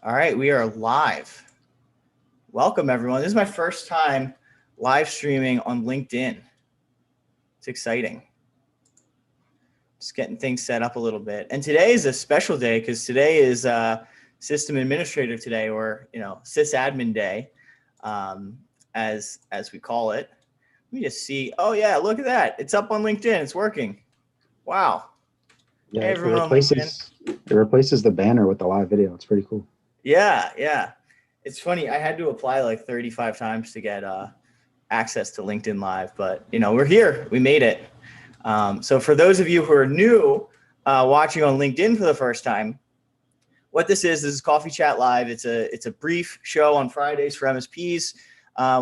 All right, we are live. Welcome, everyone. This is my first time live streaming on LinkedIn. It's exciting. Just getting things set up a little bit. And today is a special day because today is System Administrator Today, or sysadmin day, as we call it. Let me just see. Oh yeah, look at that! It's up on LinkedIn. It's working. Wow. Yeah, hey, everyone on LinkedIn. It replaces the banner with the live video. It's pretty cool. Yeah. It's funny. I had to apply like 35 times to get access to LinkedIn Live, but we're here. We made it. So for those of you who are new watching on LinkedIn for the first time, what this is Coffee Chat Live. It's a brief show on Fridays for MSPs.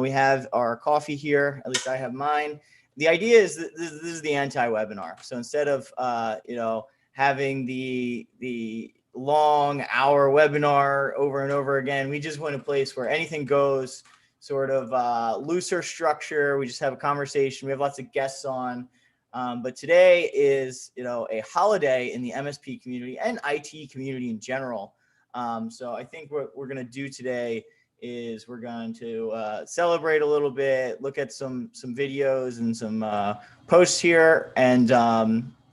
We have our coffee here. At least I have mine. The idea is that this is the anti-webinar. So instead of having the long hour webinar over and over again, we just want a place where anything goes, sort of looser structure. We just have a conversation. We have lots of guests on. But today is, a holiday in the MSP community and IT community in general. So I think what we're going to do today is we're going to celebrate a little bit, look at some videos and some posts here. And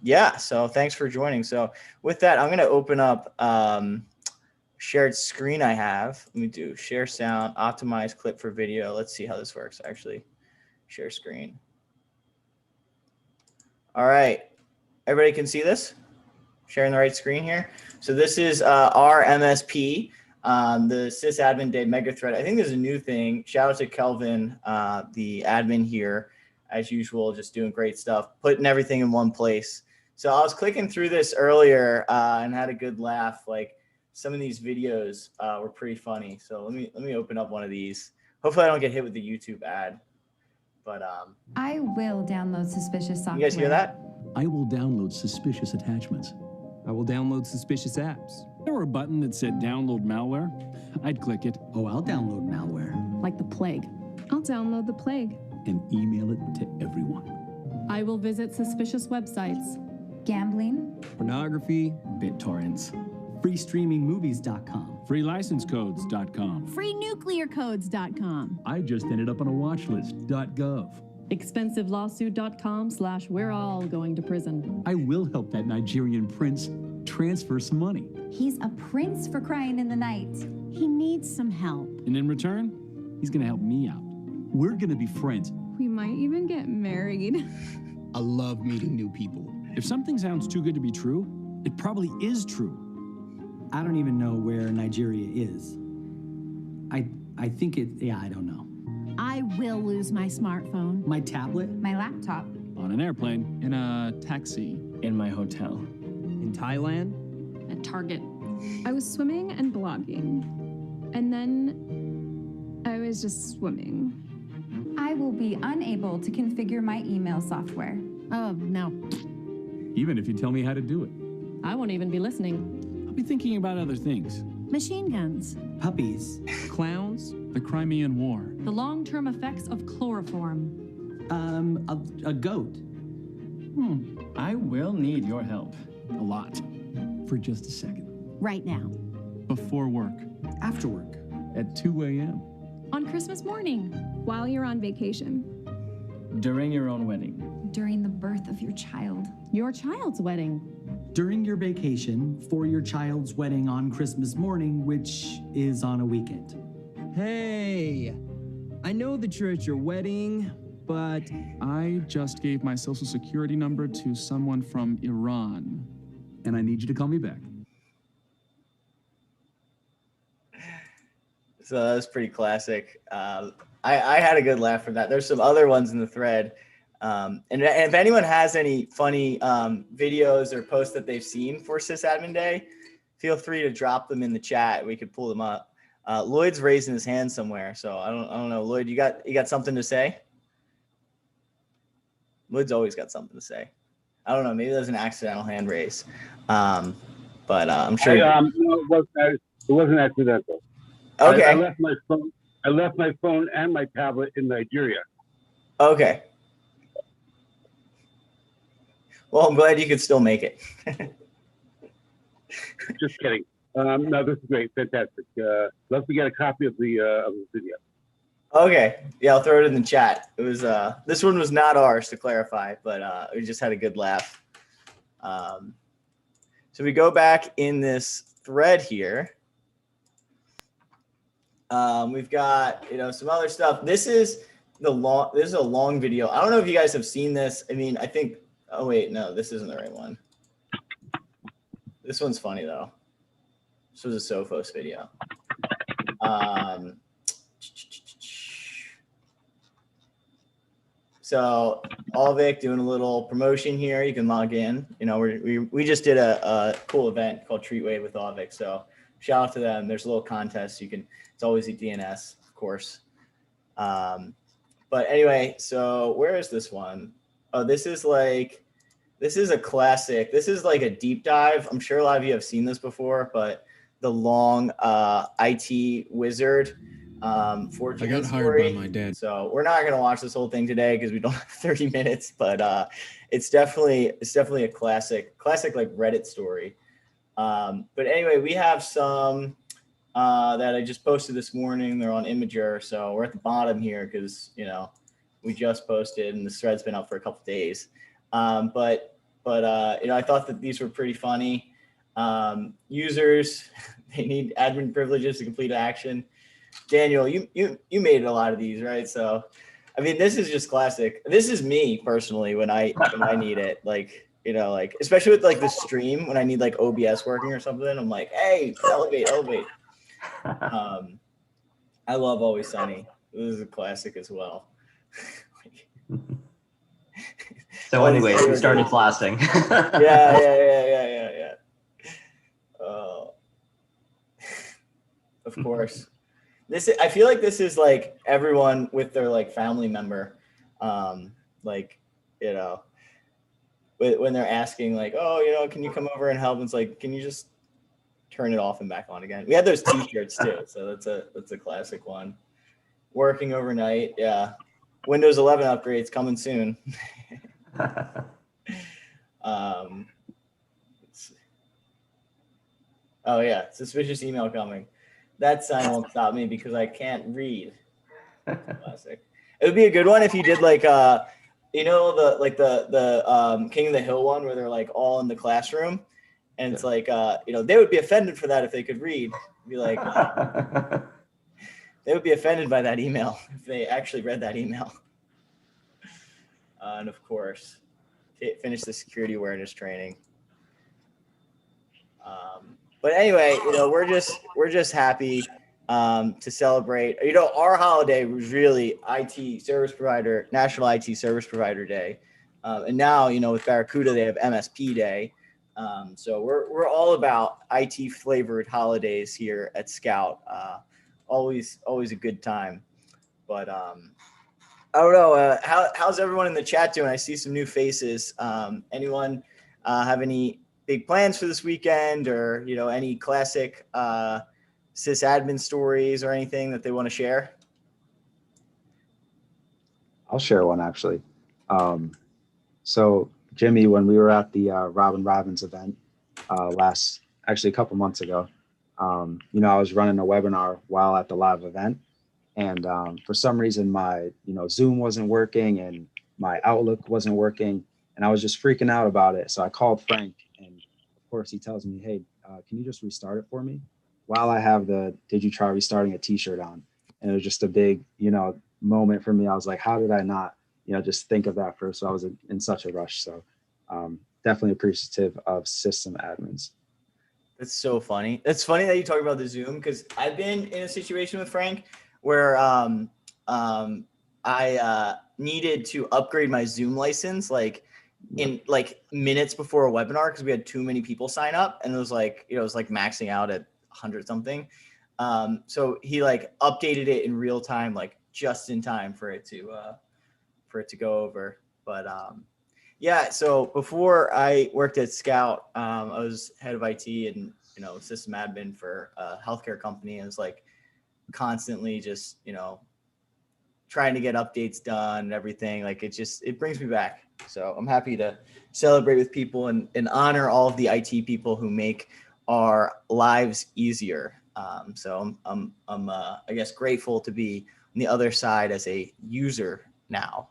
yeah, so thanks for joining. So with that, I'm going to open up shared screen I have. Let me do share sound, optimize clip for video. Let's see how this works. Actually, share screen. All right, everybody can see this? Sharing the right screen here. So this is our MSP, the sysadmin day mega thread. I think there's a new thing. Shout out to Kelvin, the admin here, as usual, just doing great stuff, putting everything in one place. So I was clicking through this earlier and had a good laugh. Like some of these videos were pretty funny. So let me open up one of these. Hopefully I don't get hit with the YouTube ad. But I will download suspicious software. You guys hear that? I will download suspicious attachments. I will download suspicious apps. If there were a button that said download malware, I'd click it. Oh, I'll download malware. Like the plague. I'll download the plague. And email it to everyone. I will visit suspicious websites. Gambling. Pornography, BitTorrents. FreeStreamingMovies.com. FreeLicenseCodes.com. FreeNuclearCodes.com. I just ended up on a watch list.gov. ExpensiveLawsuit.com/we're all going to prison. I will help that Nigerian prince transfer some money. He's a prince, for crying in the night. He needs some help. And in return, he's going to help me out. We're going to be friends. We might even get married. I love meeting new people. If something sounds too good to be true, it probably is true. I don't even know where Nigeria is. I think I don't know. I will lose my smartphone. My tablet? My laptop. On an airplane. In a taxi. In my hotel. In Thailand. At Target. I was swimming and blogging. And then I was just swimming. I will be unable to configure my email software. Oh, no. Even if you tell me how to do it. I won't even be listening. I'll be thinking about other things. Machine guns. Puppies. Clowns. The Crimean War. The long-term effects of chloroform. A goat. I will need your help. A lot. For just a second. Right now. Before work. After work. At 2 a.m. On Christmas morning. While you're on vacation. During your own wedding. During the birth of your child. Your child's wedding. During your vacation for your child's wedding on Christmas morning, which is on a weekend. Hey, I know that you're at your wedding, but I just gave my social security number to someone from Iran. And I need you to call me back. So that was pretty classic. I had a good laugh from that. There's some other ones in the thread. And if anyone has any funny videos or posts that they've seen for Sysadmin Day, feel free to drop them in the chat. We could pull them up. Lloyd's raising his hand somewhere, so I don't know. Lloyd, you got something to say? Lloyd's always got something to say. I don't know. Maybe there's an accidental hand raise, but I'm sure. No, it wasn't accidental. Okay. I left my phone and my tablet in Nigeria. Okay. Well, I'm glad you could still make it. Just kidding. No, this is great. Fantastic. Love to get a copy of the video. Okay. Yeah, I'll throw it in the chat. It was this one was not ours, to clarify, but we just had a good laugh. So we go back in this thread here. We've got, some other stuff. This is a long video. I don't know if you guys have seen this. I mean, I think, oh wait, no, this isn't the right one. This one's funny though. This was a Sophos video. So Alvik doing a little promotion here. You can log in. We just did a cool event called Treat Wave with Alvik. So shout out to them. There's a little contest. It's always at DNS, of course. But anyway, so where is this one? Oh, this is a classic. This is like a deep dive. I'm sure a lot of you have seen this before, but the long IT wizard fortune I got hired story. by my dad. So we're not going to watch this whole thing today because we don't have 30 minutes, but it's definitely a classic like Reddit story. But anyway, we have some that I just posted this morning. They're on Imager. So we're at the bottom here because, we just posted and the thread's been up for a couple days. But I thought that these were pretty funny. Users, they need admin privileges to complete action. Daniel, you made a lot of these, right? So, I mean, this is just classic. This is me personally when I need it, like especially with like the stream when I need like OBS working or something. I'm like, hey, elevate. I love Always Sunny. This is a classic as well. So anyway, we started blasting. Yeah. Of course. I feel like this is like everyone with their like family member, when they're asking like, oh, can you come over and help? And it's like, can you just turn it off and back on again? We had those T-shirts too, so that's a classic one. Working overnight, yeah. Windows 11 upgrades coming soon. Oh yeah, suspicious email coming. That sign won't stop me because I can't read. Classic. It would be a good one if you did like the King of the Hill one where they're like all in the classroom, and it's like they would be offended for that if they could read. It'd be like they would be offended by that email if they actually read that email. And of course, finish the security awareness training. But anyway, we're just happy to celebrate. Our holiday was really IT service provider, National IT Service Provider Day, and now with Barracuda they have MSP Day. So we're all about IT flavored holidays here at Scout. Always a good time. But I don't know. How's everyone in the chat doing? I see some new faces. Anyone have any big plans for this weekend, or any classic sysadmin stories or anything that they want to share? I'll share one actually. So Jimmy, when we were at the Robin Robbins event actually a couple months ago, I was running a webinar while at the live event, and for some reason my Zoom wasn't working and my Outlook wasn't working, and I was just freaking out about it. So I called Frank, and of course he tells me, hey, can you just restart it for me? While I have the "Did you try restarting a t-shirt" on. And it was just a big, moment for me. I was like, how did I not, just think of that first? So I was in such a rush. So definitely appreciative of system admins. That's so funny. It's funny that you talk about the Zoom, because I've been in a situation with Frank where I needed to upgrade my Zoom license in minutes before a webinar because we had too many people sign up, and it was maxing out at 100 something. So he updated it in real time, just in time for it to go over. But yeah, so before I worked at Scout, I was head of IT and system admin for a healthcare company, and it was constantly just trying to get updates done and everything. It brings me back. So I'm happy to celebrate with people and honor all of the IT people who make our lives easier. So I'm I guess grateful to be on the other side as a user now.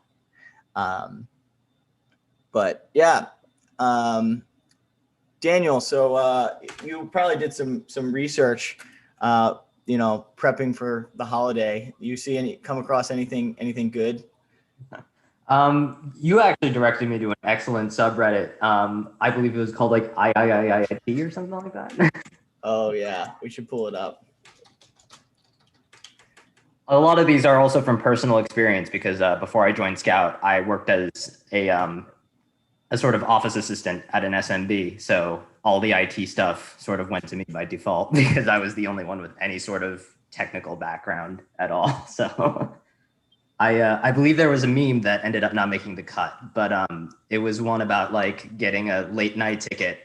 But yeah, Daniel, so you probably did some research, prepping for the holiday. You come across anything good? You actually directed me to an excellent subreddit. I believe it was called like IIIIT or something like that. Oh yeah, we should pull it up. A lot of these are also from personal experience because before I joined Scout, I worked as a sort of office assistant at an SMB. So all the IT stuff sort of went to me by default because I was the only one with any sort of technical background at all. So I believe there was a meme that ended up not making the cut, but it was one about like getting a late night ticket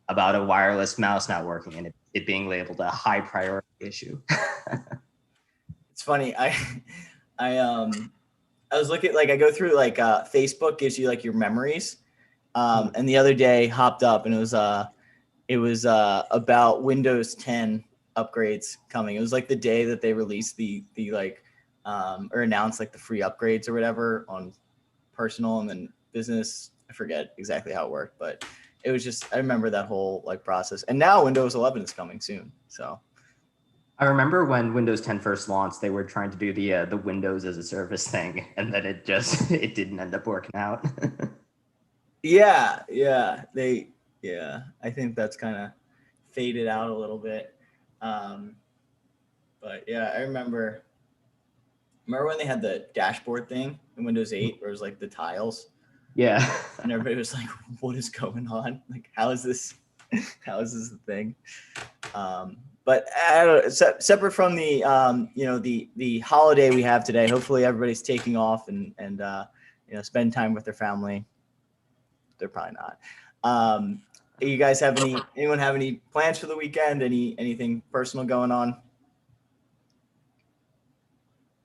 about a wireless mouse not working and it being labeled a high priority issue. It's funny. I was looking, like, I go through like Facebook gives you like your memories. And the other day hopped up and it was about Windows 10 upgrades coming. It was like the day that they released the like or announced like the free upgrades or whatever on personal and then business. I forget exactly how it worked, but it was just, I remember that whole like process. And now Windows 11 is coming soon. So I remember when Windows 10 first launched, they were trying to do the Windows as a service thing, and then it didn't end up working out. yeah, I think that's kind of faded out a little bit. But yeah, I remember when they had the dashboard thing in Windows 8 where it was like the tiles. Yeah. And everybody was like, what is going on? Like, how is this a thing? But I don't know, separate from the, the holiday we have today, hopefully everybody's taking off and spend time with their family. They're probably not. You guys anyone have any plans for the weekend? Anything personal going on?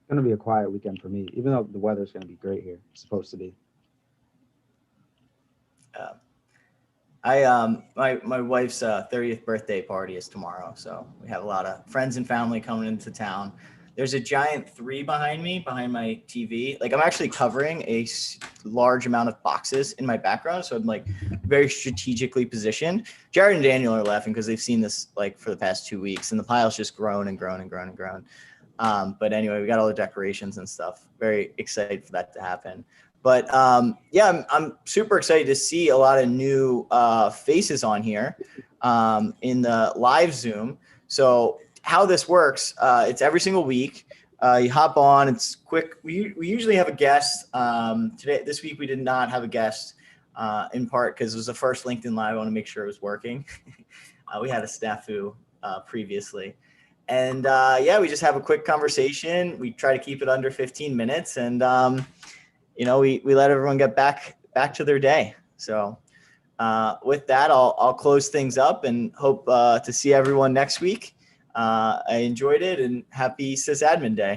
It's going to be a quiet weekend for me, even though the weather's going to be great here. It's supposed to be. My wife's 30th birthday party is tomorrow, so we have a lot of friends and family coming into town. There's a giant 3 behind my TV. Like, I'm actually covering a large amount of boxes in my background, so I'm like very strategically positioned. Jared and Daniel are laughing because they've seen this like for the past 2 weeks, and the pile's just grown and grown and grown and grown. But anyway, we got all the decorations and stuff. Very excited for that to happen. But yeah, I'm super excited to see a lot of new faces on here in the live Zoom. So how this works, it's every single week. You hop on, it's quick. We usually have a guest. This week we did not have a guest in part because it was the first LinkedIn Live. I want to make sure it was working. We had a snafu previously. And yeah, we just have a quick conversation. We try to keep it under 15 minutes and we let everyone get back to their day. So with that, I'll close things up and hope to see everyone next week. I enjoyed it and happy sysadmin day.